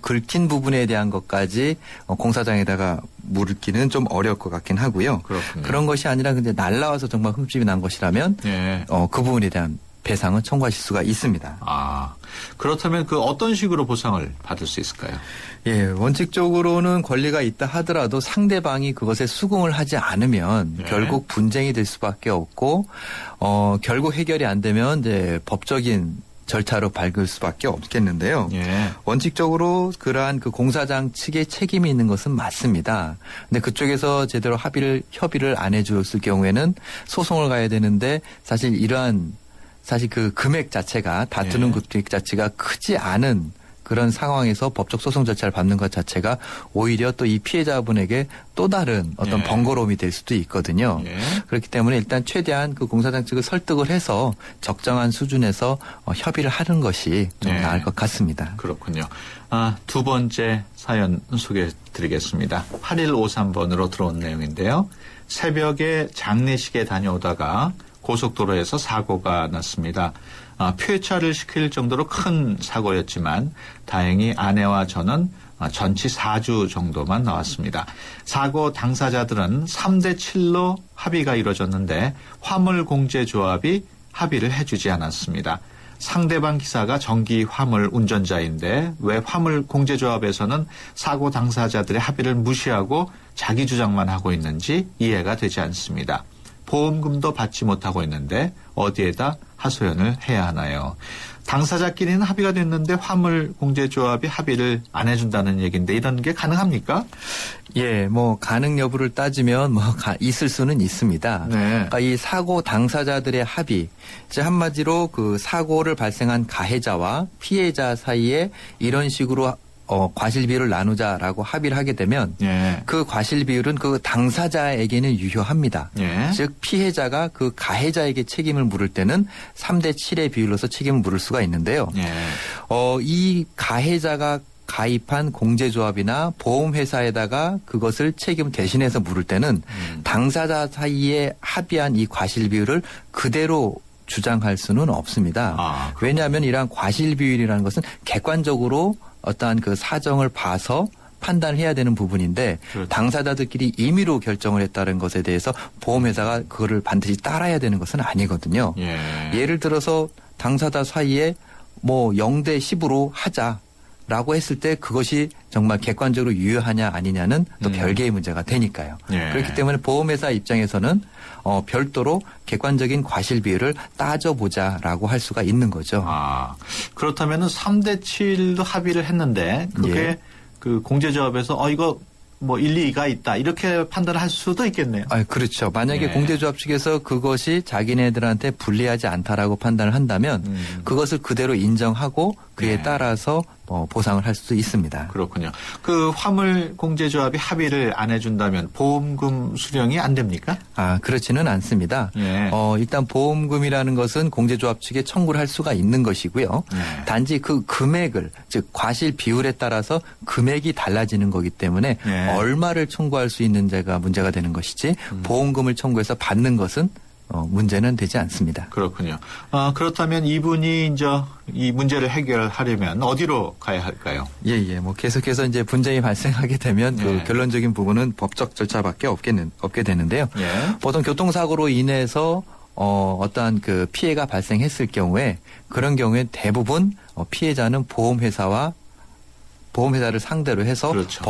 Speaker 11: 긁힌 부분에 대한 것까지 공사장에다가 물기는 좀 어려울 것 같긴 하고요.
Speaker 1: 그렇군요.
Speaker 11: 그런 것이 아니라 근데 날라와서 정말 흠집이 난 것이라면
Speaker 1: 예.
Speaker 11: 그 부분에 대한 배상을 청구하실 수가 있습니다.
Speaker 1: 그렇다면 그 어떤 식으로 보상을 받을 수 있을까요?
Speaker 11: 예, 원칙적으로는 권리가 있다 하더라도 상대방이 그것에 수긍을 하지 않으면
Speaker 1: 네.
Speaker 11: 결국 분쟁이 될 수밖에 없고 결국 해결이 안 되면 이제 법적인 절차로 밟을 수밖에 없겠는데요.
Speaker 1: 예.
Speaker 11: 원칙적으로 그러한 그 공사장 측의 책임이 있는 것은 맞습니다. 근데 그쪽에서 제대로 협의를 안 해줬을 경우에는 소송을 가야 되는데 사실 그 금액 자체가 다투는
Speaker 1: 예.
Speaker 11: 금액 자체가 크지 않은 그런 상황에서 법적 소송 절차를 밟는 것 자체가 오히려 또 이 피해자분에게 또 다른 어떤
Speaker 1: 예.
Speaker 11: 번거로움이 될 수도 있거든요.
Speaker 1: 예.
Speaker 11: 그렇기 때문에 일단 최대한 그 공사장 측을 설득을 해서 적정한 수준에서 협의를 하는 것이 좀
Speaker 1: 예.
Speaker 11: 나을 것 같습니다.
Speaker 1: 그렇군요. 두 번째 사연 소개해 드리겠습니다. 8153번으로 들어온 내용인데요. 새벽에 장례식에 다녀오다가 고속도로에서 사고가 났습니다. 폐차를 시킬 정도로 큰 사고였지만 다행히 아내와 저는 전치 4주 정도만 나왔습니다. 사고 당사자들은 3대7로 합의가 이루어졌는데 화물공제조합이 합의를 해주지 않았습니다. 상대방 기사가 전기 화물 운전자인데 왜 화물공제조합에서는 사고 당사자들의 합의를 무시하고 자기 주장만 하고 있는지 이해가 되지 않습니다. 보험금도 받지 못하고 있는데 어디에다 하소연을 해야 하나요? 당사자끼리는 합의가 됐는데 화물공제조합이 합의를 안 해준다는 얘기인데 이런 게 가능합니까?
Speaker 11: 예, 뭐 가능 여부를 따지면 있을 수는 있습니다.
Speaker 1: 네.
Speaker 11: 그러니까 이 사고 당사자들의 합의, 이제 한마디로 그 사고를 발생한 가해자와 피해자 사이에 이런 식으로 과실 비율을 나누자라고 합의를 하게 되면
Speaker 1: 예.
Speaker 11: 그 과실 비율은 그 당사자에게는 유효합니다.
Speaker 1: 예.
Speaker 11: 즉 피해자가 그 가해자에게 책임을 물을 때는 3대7의 비율로서 책임을 물을 수가 있는데요.
Speaker 1: 예.
Speaker 11: 이 가해자가 가입한 공제조합이나 보험회사에다가 그것을 책임 대신해서 물을 때는 당사자 사이에 합의한 이 과실 비율을 그대로 주장할 수는 없습니다. 왜냐하면 이러한 과실 비율이라는 것은 객관적으로 어떠한 그 사정을 봐서 판단해야 되는 부분인데
Speaker 1: 그렇죠.
Speaker 11: 당사자들끼리 임의로 결정을 했다는 것에 대해서 보험회사가 그거를 반드시 따라야 되는 것은 아니거든요.
Speaker 1: 예.
Speaker 11: 예를 들어서 당사자 사이에 뭐 0대 10으로 하자라고 했을 때 그것이 정말 객관적으로 유효하냐 아니냐는 또 별개의 문제가 되니까요.
Speaker 1: 예.
Speaker 11: 그렇기 때문에 보험회사 입장에서는 별도로 객관적인 과실 비율을 따져보자라고 할 수가 있는 거죠.
Speaker 1: 아, 그렇다면은 3대 7도 합의를 했는데 그게
Speaker 11: 예.
Speaker 1: 그 공제조합에서 이거 뭐 일리가 있다 이렇게 판단할 수도 있겠네요.
Speaker 11: 그렇죠. 만약에
Speaker 1: 예.
Speaker 11: 공제조합 측에서 그것이 자기네들한테 불리하지 않다라고 판단을 한다면 그것을 그대로 인정하고 그에
Speaker 1: 예.
Speaker 11: 따라서 보상을 할 수도 있습니다.
Speaker 1: 그렇군요. 그 화물 공제조합이 합의를 안 해준다면 보험금 수령이 안 됩니까?
Speaker 11: 그렇지는 않습니다.
Speaker 1: 예.
Speaker 11: 일단 보험금이라는 것은 공제조합 측에 청구를 할 수가 있는 것이고요.
Speaker 1: 예.
Speaker 11: 단지 그 금액을 즉 과실 비율에 따라서 금액이 달라지는 거기 때문에
Speaker 1: 예.
Speaker 11: 얼마를 청구할 수 있는지가 문제가 되는 것이지 보험금을 청구해서 받는 것은 문제는 되지 않습니다.
Speaker 1: 그렇군요. 그렇다면 이분이 이제 이 문제를 해결하려면 어디로 가야 할까요?
Speaker 11: 예. 뭐 계속해서 이제 분쟁이 발생하게 되면
Speaker 1: 예.
Speaker 11: 그 결론적인 부분은 법적 절차밖에 없게 되는데요.
Speaker 1: 예.
Speaker 11: 보통 교통사고로 인해서 어떠한 그 피해가 발생했을 경우에 그런 경우에 대부분 피해자는 보험회사를 상대로 해서
Speaker 1: 그렇죠.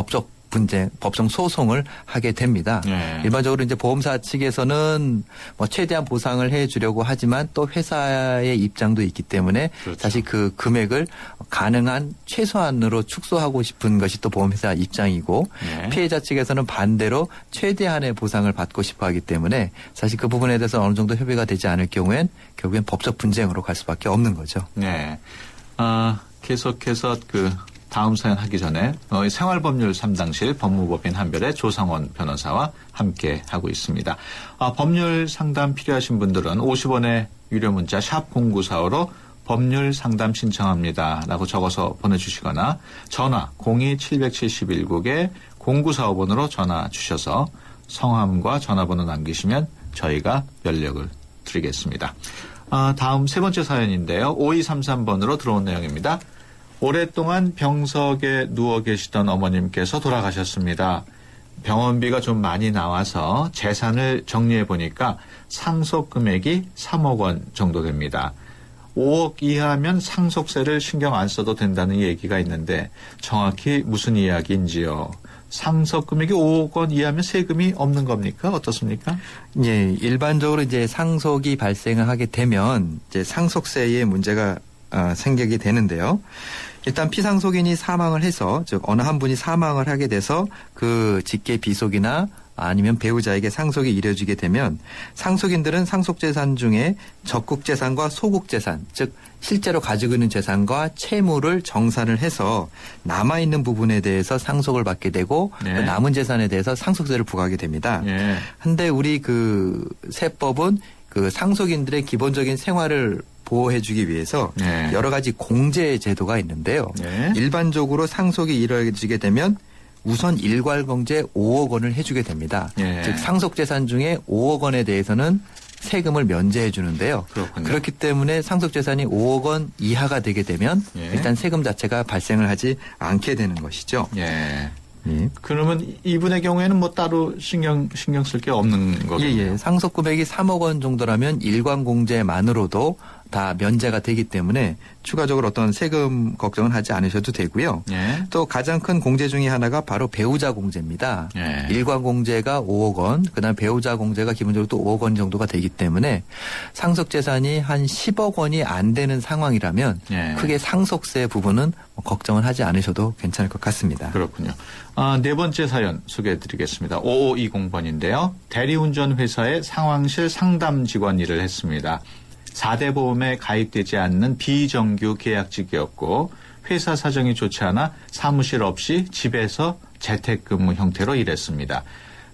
Speaker 11: 법정 소송을 하게 됩니다.
Speaker 1: 예.
Speaker 11: 일반적으로 이제 보험사 측에서는 뭐 최대한 보상을 해 주려고 하지만 또 회사의 입장도 있기 때문에
Speaker 1: 그렇죠.
Speaker 11: 사실 그 금액을 가능한 최소한으로 축소하고 싶은 것이 또 보험회사 입장이고
Speaker 1: 예.
Speaker 11: 피해자 측에서는 반대로 최대한의 보상을 받고 싶어 하기 때문에 사실 그 부분에 대해서 어느 정도 협의가 되지 않을 경우엔 결국엔 법적 분쟁으로 갈 수밖에 없는 거죠.
Speaker 1: 네. 계속해서 다음 사연 하기 전에 생활법률 3당실 법무법인 한별의 조상원 변호사와 함께 하고 있습니다. 법률 상담 필요하신 분들은 50원의 유료 문자 샵 0945로 법률 상담 신청합니다 라고 적어서 보내주시거나 전화 02-771국에 0945번으로 전화 주셔서 성함과 전화번호 남기시면 저희가 연락을 드리겠습니다. 다음 세 번째 사연인데요. 5233번으로 들어온 내용입니다. 오랫동안 병석에 누워 계시던 어머님께서 돌아가셨습니다. 병원비가 좀 많이 나와서 재산을 정리해 보니까 상속 금액이 3억 원 정도 됩니다. 5억 이하면 상속세를 신경 안 써도 된다는 얘기가 있는데 정확히 무슨 이야기인지요? 상속 금액이 5억 원 이하면 세금이 없는 겁니까? 어떻습니까?
Speaker 11: 예, 일반적으로 이제 상속이 발생을 하게 되면 이제 상속세의 문제가 생기게 되는데요. 일단 피상속인이 사망을 해서 즉 어느 한 분이 사망을 하게 돼서 그 직계 비속이나 아니면 배우자에게 상속이 이뤄지게 되면 상속인들은 상속재산 중에 적국재산과 소국재산 즉 실제로 가지고 있는 재산과 채무를 정산을 해서 남아있는 부분에 대해서 상속을 받게 되고
Speaker 1: 네.
Speaker 11: 그 남은 재산에 대해서 상속세를 부과하게 됩니다. 그런데 우리 그 세법은 그 상속인들의 기본적인 생활을 보호해주기 위해서 여러 가지 공제 제도가 있는데요. 일반적으로 상속이 이루어지게 되면 우선 일괄공제 5억 원을 해주게 됩니다. 즉 상속재산 중에 5억 원에 대해서는 세금을 면제해 주는데요.
Speaker 1: 그렇군요.
Speaker 11: 그렇기 때문에 상속재산이 5억 원 이하가 되게 되면 일단 세금 자체가 발생을 하지 않게 되는 것이죠.
Speaker 1: 그러면 이분의 경우에는 뭐 따로 신경 쓸 게 없는 거군요.
Speaker 11: 상속 금액이 3억 원 정도라면 일괄공제만으로도 다 면제가 되기 때문에 추가적으로 어떤 세금 걱정은 하지 않으셔도 되고요. 또 가장 큰 공제 중에 하나가 바로 배우자 공제입니다. 일괄 공제가 5억 원, 그다음 배우자 공제가 기본적으로 또 5억 원 정도가 되기 때문에 상속 재산이 한 10억 원이 안 되는 상황이라면 크게 상속세 부분은 걱정을 하지 않으셔도 괜찮을 것 같습니다.
Speaker 1: 그렇군요. 네 번째 사연 소개해드리겠습니다. 5520번인데요. 대리운전 회사의 상황실 상담 직원 일을 했습니다. 4대 보험에 가입되지 않는 비정규 계약직이었고 회사 사정이 좋지 않아 사무실 없이 집에서 재택근무 형태로 일했습니다.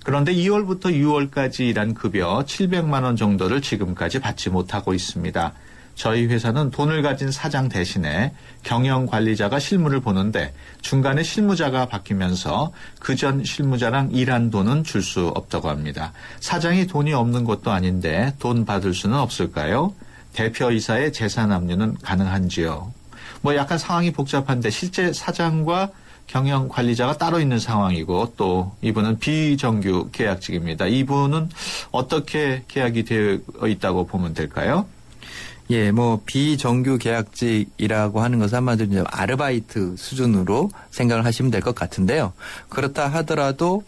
Speaker 1: 그런데 2월부터 6월까지 일한 급여 700만 원 정도를 지금까지 받지 못하고 있습니다. 저희 회사는 돈을 가진 사장 대신에 경영관리자가 실무를 보는데 중간에 실무자가 바뀌면서 그전 실무자랑 일한 돈은 줄 수 없다고 합니다. 사장이 돈이 없는 것도 아닌데 돈 받을 수는 없을까요? 대표이사의 재산 압류는 가능한지요? 뭐 약간 상황이 복잡한데 실제 사장과 경영관리자가 따로 있는 상황이고 또 이분은 비정규 계약직입니다. 이분은 어떻게 계약이 되어 있다고 보면 될까요?
Speaker 11: 예, 뭐 비정규 계약직이라고 하는 것은 한마디로 이제 아르바이트 수준으로 생각을 하시면 될 것 같은데요. 그렇다 하더라도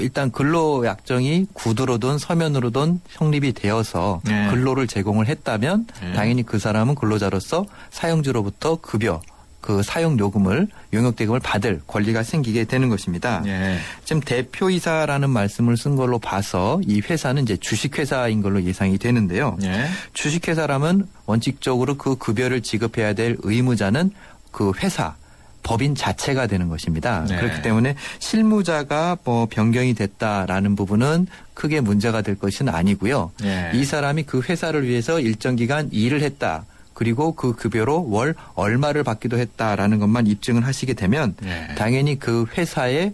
Speaker 11: 일단 근로약정이 구두로든 서면으로든 성립이 되어서
Speaker 1: 네.
Speaker 11: 근로를 제공을 했다면
Speaker 1: 네.
Speaker 11: 당연히 그 사람은 근로자로서 사용주로부터 급여 그 사용 요금을 용역대금을 받을 권리가 생기게 되는 것입니다.
Speaker 1: 예.
Speaker 11: 지금 대표이사라는 말씀을 쓴 걸로 봐서 이 회사는 이제 주식회사인 걸로 예상이 되는데요.
Speaker 1: 예.
Speaker 11: 주식회사라면 원칙적으로 그 급여를 지급해야 될 의무자는 그 회사 법인 자체가 되는 것입니다.
Speaker 1: 네.
Speaker 11: 그렇기 때문에 실무자가 뭐 변경이 됐다라는 부분은 크게 문제가 될 것은 아니고요.
Speaker 1: 예.
Speaker 11: 이 사람이 그 회사를 위해서 일정 기간 일을 했다. 그리고 그 급여로 월 얼마를 받기도 했다라는 것만 입증을 하시게 되면
Speaker 1: 네.
Speaker 11: 당연히 그 회사에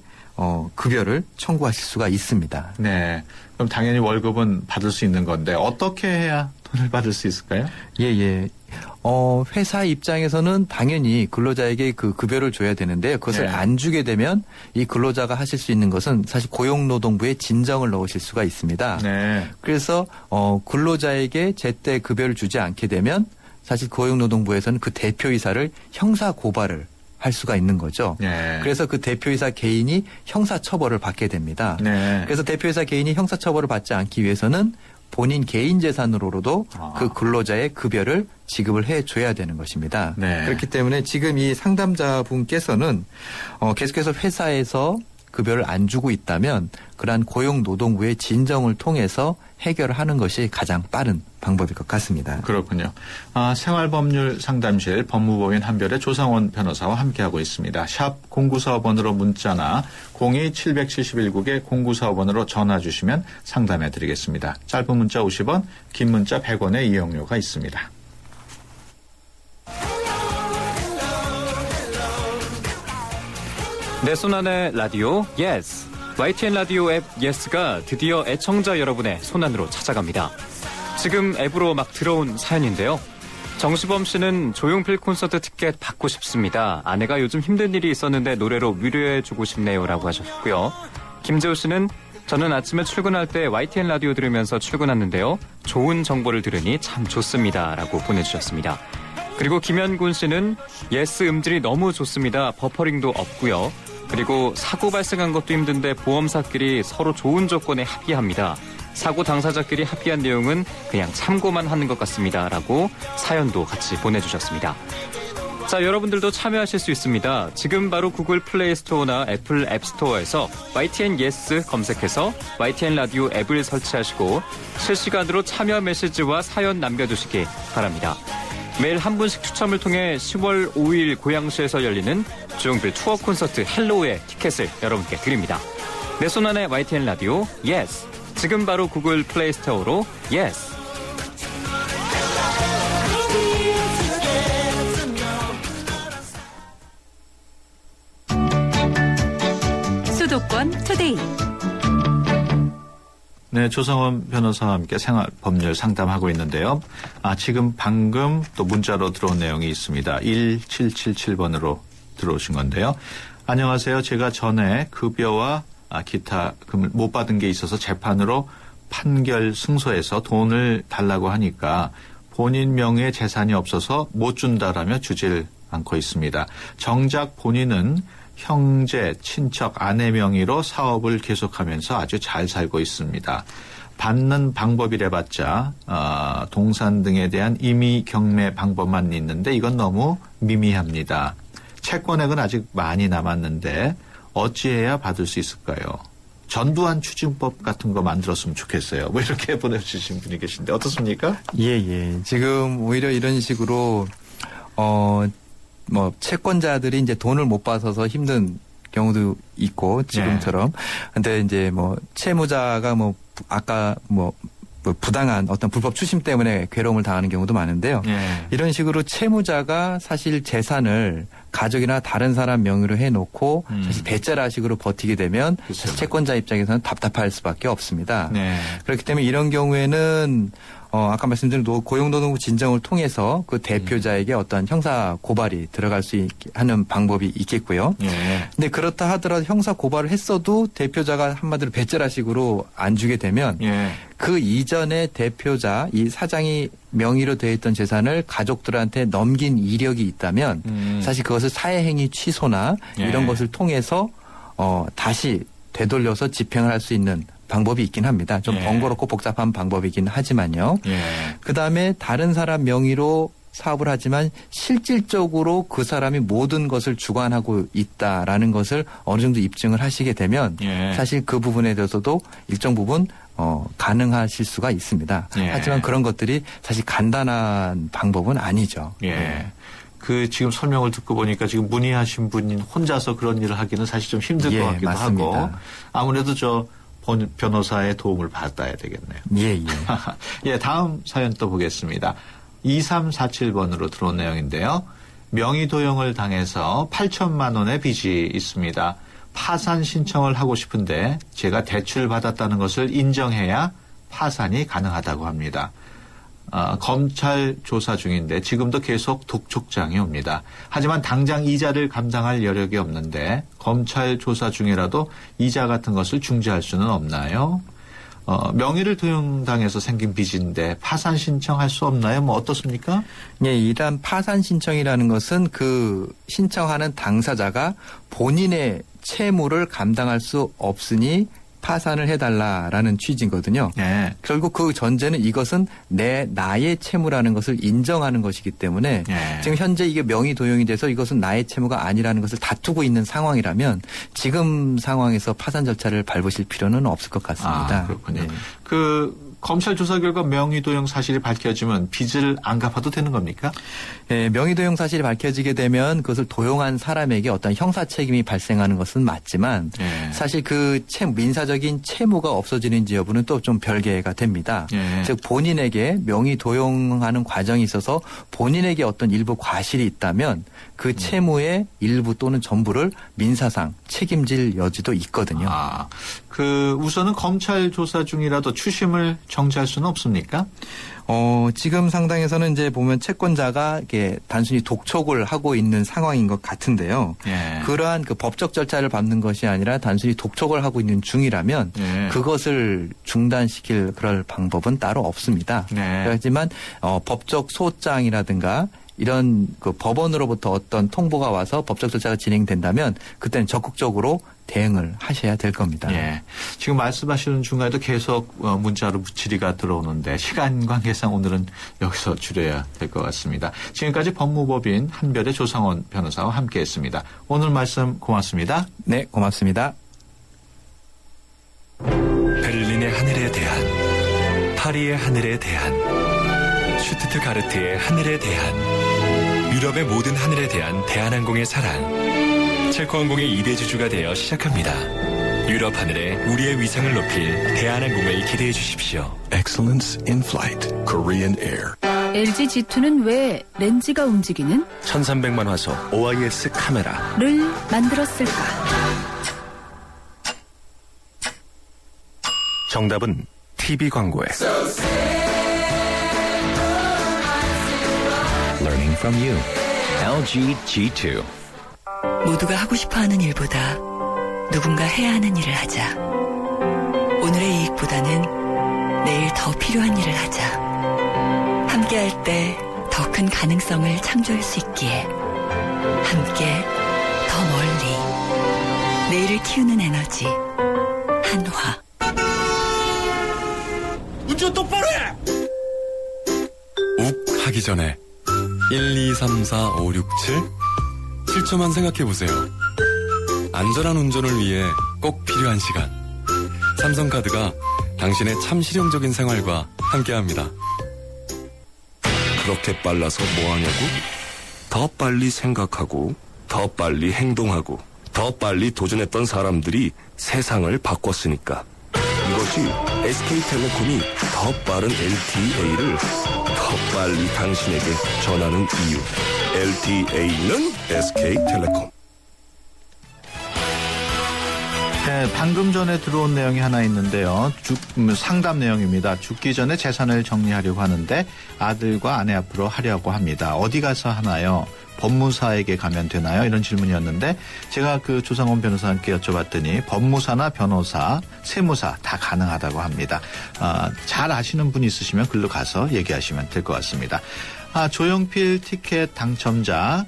Speaker 11: 급여를 청구하실 수가 있습니다.
Speaker 1: 네. 그럼 당연히 월급은 받을 수 있는 건데 어떻게 해야 돈을 받을 수 있을까요?
Speaker 11: 예. 회사 입장에서는 당연히 근로자에게 그 급여를 줘야 되는데요. 그것을
Speaker 1: 네.
Speaker 11: 안 주게 되면 이 근로자가 하실 수 있는 것은 사실 고용노동부에 진정을 넣으실 수가 있습니다.
Speaker 1: 네.
Speaker 11: 그래서 근로자에게 제때 급여를 주지 않게 되면 사실 고용노동부에서는 그 대표이사를 형사 고발을 할 수가 있는 거죠.
Speaker 1: 네.
Speaker 11: 그래서 그 대표이사 개인이 형사처벌을 받게 됩니다.
Speaker 1: 네.
Speaker 11: 그래서 대표이사 개인이 형사처벌을 받지 않기 위해서는 본인 개인 재산으로도 그 근로자의 급여를 지급을 해줘야 되는 것입니다.
Speaker 1: 네.
Speaker 11: 그렇기 때문에 지금 이 상담자분께서는 계속해서 회사에서 급여를 안 주고 있다면 그러한 고용노동부의 진정을 통해서 해결을 하는 것이 가장 빠른 방법일 것 같습니다.
Speaker 1: 그렇군요. 생활법률 상담실 법무법인 한별의 조상원 변호사와 함께하고 있습니다. 샵 0945번으로 문자나 02-771국에 0945번으로 전화 주시면 상담해 드리겠습니다. 짧은 문자 50원, 긴 문자 100원의 이용료가 있습니다.
Speaker 10: 내 손안의 라디오 예스. YTN 라디오 앱 예스가 드디어 애청자 여러분의 손안으로 찾아갑니다. 지금 앱으로 막 들어온 사연인데요. 정시범 씨는 조용필 콘서트 티켓 받고 싶습니다. 아내가 요즘 힘든 일이 있었는데 노래로 위로해주고 싶네요라고 하셨고요. 김재호 씨는 저는 아침에 출근할 때 YTN 라디오 들으면서 출근하는데요. 좋은 정보를 들으니 참 좋습니다라고 보내주셨습니다. 그리고 김현군 씨는 예스 음질이 너무 좋습니다. 버퍼링도 없고요. 그리고 사고 발생한 것도 힘든데 보험사끼리 서로 좋은 조건에 합의합니다. 사고 당사자끼리 합의한 내용은 그냥 참고만 하는 것 같습니다. 라고 사연도 같이 보내주셨습니다. 자, 여러분들도 참여하실 수 있습니다. 지금 바로 구글 플레이 스토어나 애플 앱 스토어에서 YTN 예스 검색해서 YTN 라디오 앱을 설치하시고 실시간으로 참여 메시지와 사연 남겨주시기 바랍니다. 매일 한 분씩 추첨을 통해 10월 5일 고양시에서 열리는 조용필 투어 콘서트 헬로우의 티켓을 여러분께 드립니다. 내 손안의 YTN 라디오 예스. 지금 바로 구글 플레이 스토어로 예스.
Speaker 6: 수도권 투데이.
Speaker 1: 네, 조성원 변호사와 함께 생활법률 상담하고 있는데요. 지금 방금 또 문자로 들어온 내용이 있습니다. 1777번으로 들어오신 건데요. 안녕하세요. 제가 전에 급여와 기타 금을 못 받은 게 있어서 재판으로 판결 승소해서 돈을 달라고 하니까 본인 명의의 재산이 없어서 못 준다라며 주질 않고 있습니다. 정작 본인은 형제, 친척, 아내 명의로 사업을 계속하면서 아주 잘 살고 있습니다. 받는 방법이래봤자 동산 등에 대한 임의 경매 방법만 있는데 이건 너무 미미합니다. 채권액은 아직 많이 남았는데 어찌해야 받을 수 있을까요? 전두환 추징법 같은 거 만들었으면 좋겠어요. 뭐 이렇게 보내주신 분이 계신데 어떻습니까?
Speaker 11: 예. 지금 오히려 이런 식으로 채권자들이 이제 돈을 못 받아서 힘든 경우도 있고 지금처럼. 근데 이제 채무자가 아까 부당한 어떤 불법 추심 때문에 괴로움을 당하는 경우도 많은데요. 이런 식으로 채무자가 사실 재산을 가족이나 다른 사람 명의로 해놓고 사실 배째라식으로 버티게 되면 사실 채권자 입장에서는 답답할 수밖에 없습니다. 그렇기 때문에 이런 경우에는 아까 말씀드린 고용노동부 진정을 통해서 그 대표자에게 어떤 형사 고발이 들어갈 수 있게 하는 방법이 있겠고요.
Speaker 1: 예.
Speaker 11: 근데 그렇다 하더라도 형사 고발을 했어도 대표자가 한마디로 배째라식으로 안 주게 되면
Speaker 1: 예.
Speaker 11: 그 이전에 대표자 이 사장이 명의로 되어 있던 재산을 가족들한테 넘긴 이력이 있다면 사실 그것을 사회행위 취소나
Speaker 1: 예.
Speaker 11: 이런 것을 통해서 다시 되돌려서 집행을 할 수 있는 방법이 있긴 합니다. 좀
Speaker 1: 예.
Speaker 11: 번거롭고 복잡한 방법이긴 하지만요.
Speaker 1: 예.
Speaker 11: 그다음에 다른 사람 명의로 사업을 하지만 실질적으로 그 사람이 모든 것을 주관하고 있다라는 것을 어느 정도 입증을 하시게 되면
Speaker 1: 예.
Speaker 11: 사실 그 부분에 대해서도 일정 부분 가능하실 수가 있습니다.
Speaker 1: 예.
Speaker 11: 하지만 그런 것들이 사실 간단한 방법은 아니죠.
Speaker 1: 예. 그 지금 설명을 듣고 보니까 지금 문의하신 분이 혼자서 그런 일을 하기는 사실 좀 힘들 것 같기도
Speaker 11: 맞습니다.
Speaker 1: 하고 아무래도 변호사의 도움을 받아야 되겠네요.
Speaker 11: 예, 예.
Speaker 1: 예, 다음 사연 또 보겠습니다. 2347번으로 들어온 내용인데요. 명의도용을 당해서 8천만 원의 빚이 있습니다. 파산 신청을 하고 싶은데 제가 대출 받았다는 것을 인정해야 파산이 가능하다고 합니다. 검찰 조사 중인데 지금도 계속 독촉장이 옵니다. 하지만 당장 이자를 감당할 여력이 없는데 검찰 조사 중이라도 이자 같은 것을 중지할 수는 없나요? 명의를 도용당해서 생긴 빚인데 파산 신청할 수 없나요? 뭐 어떻습니까?
Speaker 11: 예, 일단 파산 신청이라는 것은 그 신청하는 당사자가 본인의 채무를 감당할 수 없으니 파산을 해달라라는 취지거든요.
Speaker 1: 네.
Speaker 11: 결국 그 전제는 이것은 나의 채무라는 것을 인정하는 것이기 때문에
Speaker 1: 네.
Speaker 11: 지금 현재 이게 명의 도용이 돼서 이것은 나의 채무가 아니라는 것을 다투고 있는 상황이라면 지금 상황에서 파산 절차를 밟으실 필요는 없을 것 같습니다.
Speaker 1: 그렇군요.
Speaker 11: 네.
Speaker 1: 검찰 조사 결과 명의 도용 사실이 밝혀지면 빚을 안 갚아도 되는 겁니까?
Speaker 11: 예, 명의 도용 사실이 밝혀지게 되면 그것을 도용한 사람에게 어떤 형사 책임이 발생하는 것은 맞지만
Speaker 1: 예.
Speaker 11: 사실 그 민사적인 채무가 없어지는지 여부는 또 좀 별개가 됩니다.
Speaker 1: 예.
Speaker 11: 즉 본인에게 명의 도용하는 과정이 있어서 본인에게 어떤 일부 과실이 있다면 그 채무의 일부 또는 전부를 민사상 책임질 여지도 있거든요.
Speaker 1: 우선은 검찰 조사 중이라도 추심을 정지할 수는 없습니까?
Speaker 11: 지금 상당에서는 이제 보면 채권자가 이게 단순히 독촉을 하고 있는 상황인 것 같은데요.
Speaker 1: 예.
Speaker 11: 그러한 그 법적 절차를 밟는 것이 아니라 단순히 독촉을 하고 있는 중이라면
Speaker 1: 예.
Speaker 11: 그것을 중단시킬 그럴 방법은 따로 없습니다.
Speaker 1: 네.
Speaker 11: 하지만 법적 소장이라든가 이런 그 법원으로부터 어떤 통보가 와서 법적 절차가 진행된다면 그때는 적극적으로 대응을 하셔야 될 겁니다.
Speaker 1: 예. 지금 말씀하시는 중간에도 계속 문자로 질의가 들어오는데 시간 관계상 오늘은 여기서 줄여야 될 것 같습니다. 지금까지 법무법인 한별의 조상원 변호사와 함께했습니다. 오늘 말씀 고맙습니다.
Speaker 11: 네, 고맙습니다.
Speaker 12: 베를린의 하늘에 대한, 파리의 하늘에 대한, 슈투트가르트의 하늘에 대한, 유럽의 모든 하늘에 대한 대한항공의 사랑. 체코항공의 2대 주주가 되어 시작합니다. 유럽 하늘에 우리의 위상을 높일 대한항공을 기대해 주십시오.
Speaker 13: Excellence in Flight, Korean Air.
Speaker 8: LG G2는 왜 렌즈가 움직이는
Speaker 13: 1300만 화소 OIS 카메라를
Speaker 8: 만들었을까?
Speaker 13: 정답은 TV 광고에
Speaker 14: Learning from you. LG G2.
Speaker 15: 모두가 하고 싶어하는 일보다 누군가 해야 하는 일을 하자. 오늘의 이익보다는 내일 더 필요한 일을 하자. 함께할 때 더 큰 가능성을 창조할 수 있기에 함께 더 멀리 내일을 키우는 에너지 한화.
Speaker 12: 운전 똑바로 해! 욱 하기 전에 1, 2, 3, 4, 5, 6, 7 7초만 생각해보세요. 안전한 운전을 위해 꼭 필요한 시간. 삼성카드가 당신의 참 실용적인 생활과 함께합니다.
Speaker 16: 그렇게 빨라서 뭐하냐고? 더 빨리 생각하고 더 빨리 행동하고 더 빨리 도전했던 사람들이 세상을 바꿨으니까. 이것이 SK텔레콤이 더 빠른 LTA를 더 빨리 당신에게 전하는 이유. LTA는 SK텔레콤.
Speaker 1: 네, 방금 전에 들어온 내용이 하나 있는데요. 상담 내용입니다. 죽기 전에 재산을 정리하려고 하는데 아들과 아내 앞으로 하려고 합니다. 어디 가서 하나요? 법무사에게 가면 되나요? 이런 질문이었는데 제가 그 조상원 변호사님께 여쭤봤더니 법무사나 변호사, 세무사 다 가능하다고 합니다. 잘 아시는 분 있으시면 글로 가서 얘기하시면 될 것 같습니다. 조용필 티켓 당첨자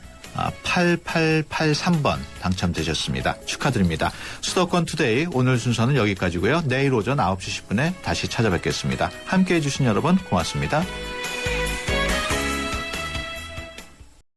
Speaker 1: 8883번 당첨되셨습니다. 축하드립니다. 수도권 투데이 오늘 순서는 여기까지고요. 내일 오전 9시 10분에 다시 찾아뵙겠습니다. 함께해 주신 여러분 고맙습니다.